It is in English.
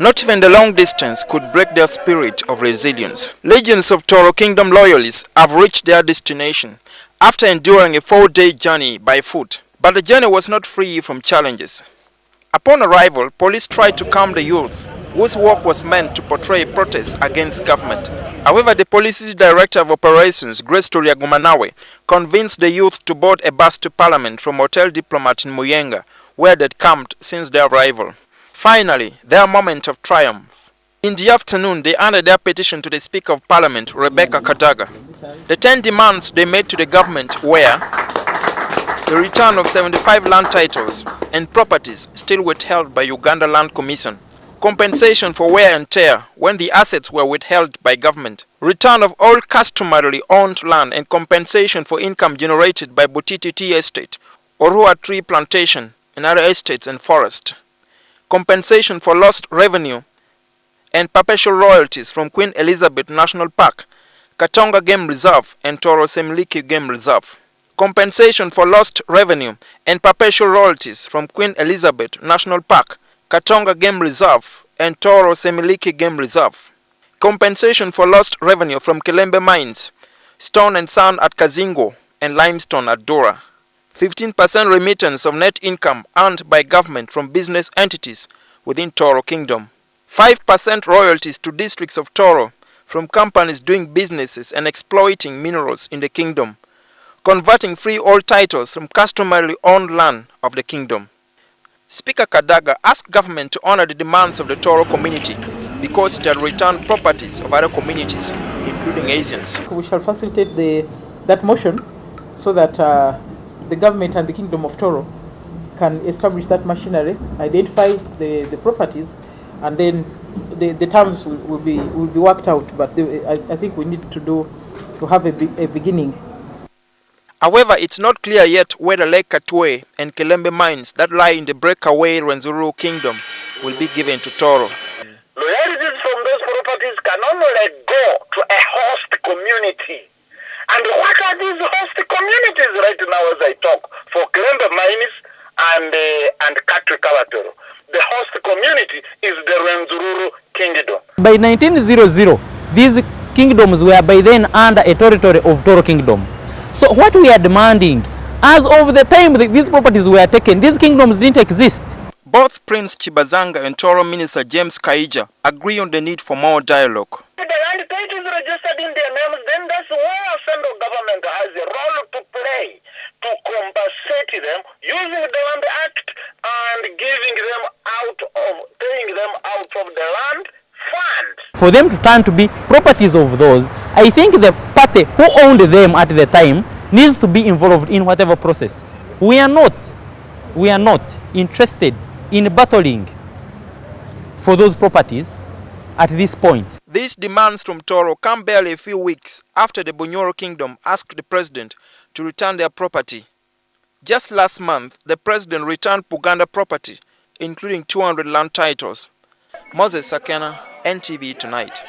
Not even the long distance could break their spirit of resilience. Legions of Tooro Kingdom loyalists have reached their destination after enduring a 4-day journey by foot. But the journey was not free from challenges. Upon arrival, police tried to calm the youth, whose work was meant to portray protests against government. However, the police's director of operations, Grace Toriagumanawe, convinced the youth to board a bus to Parliament from Hotel Diplomat in Muyenga, where they'd camped since their arrival. Finally, their moment of triumph. In the afternoon, they handed their petition to the Speaker of Parliament, Rebecca Kadaga. The 10 demands they made to the government were the return of 75 land titles and properties still withheld by Uganda Land Commission, compensation for wear and tear when the assets were withheld by government, return of all customarily owned land and compensation for income generated by Butiti Tea Estate, Orua Tree Plantation and other estates and forest, compensation for lost revenue and perpetual royalties from Queen Elizabeth National Park, Katonga Game Reserve and Tooro Semiliki Game Reserve, compensation for lost revenue and perpetual royalties from Queen Elizabeth National Park, Katonga Game Reserve and Tooro Semiliki Game Reserve, compensation for lost revenue from Kilembe mines, stone and sand at Kazingo and limestone at Dora, 15% remittance of net income earned by government from business entities within Tooro Kingdom, 5% royalties to districts of Tooro from companies doing businesses and exploiting minerals in the kingdom, converting free all titles from customarily owned land of the kingdom. Speaker Kadaga asked government to honor the demands of the Tooro community because it had returned properties of other communities, including Asians. We shall facilitate that motion so that the government and the Kingdom of Tooro can establish that machinery, identify the properties, and then the terms will be worked out. But I think we need to have a beginning. However, it's not clear yet whether Lake Katwe and Kilembe mines that lie in the breakaway Tooro Kingdom will be given to Tooro. Loyalties from those properties can only go to a host community. And what are these host communities right now as I talk for Kilembe mines and Katwe Kabatoro? The host community is the Tooro Kingdom. By 1900, these kingdoms were by then under a territory of Tooro Kingdom. So what we are demanding, as of the time these properties were taken, these kingdoms didn't exist. Both Prince Chibazanga and Tooro Minister James Kaija agree on the need for more dialogue. If the land titles registered in their names, then that's where central government has a role to play to compensate them using the Land Act and paying them out of the land fund. For them to turn to be properties of those, I think the party who owned them at the time needs to be involved in whatever process. We are not interested in battling for those properties at this point. These demands from Tooro come barely a few weeks after the Bunyoro Kingdom asked the president to return their property. Just last month, the president returned Puganda property, including 200 land titles. Moses Akena, NTV Tonight.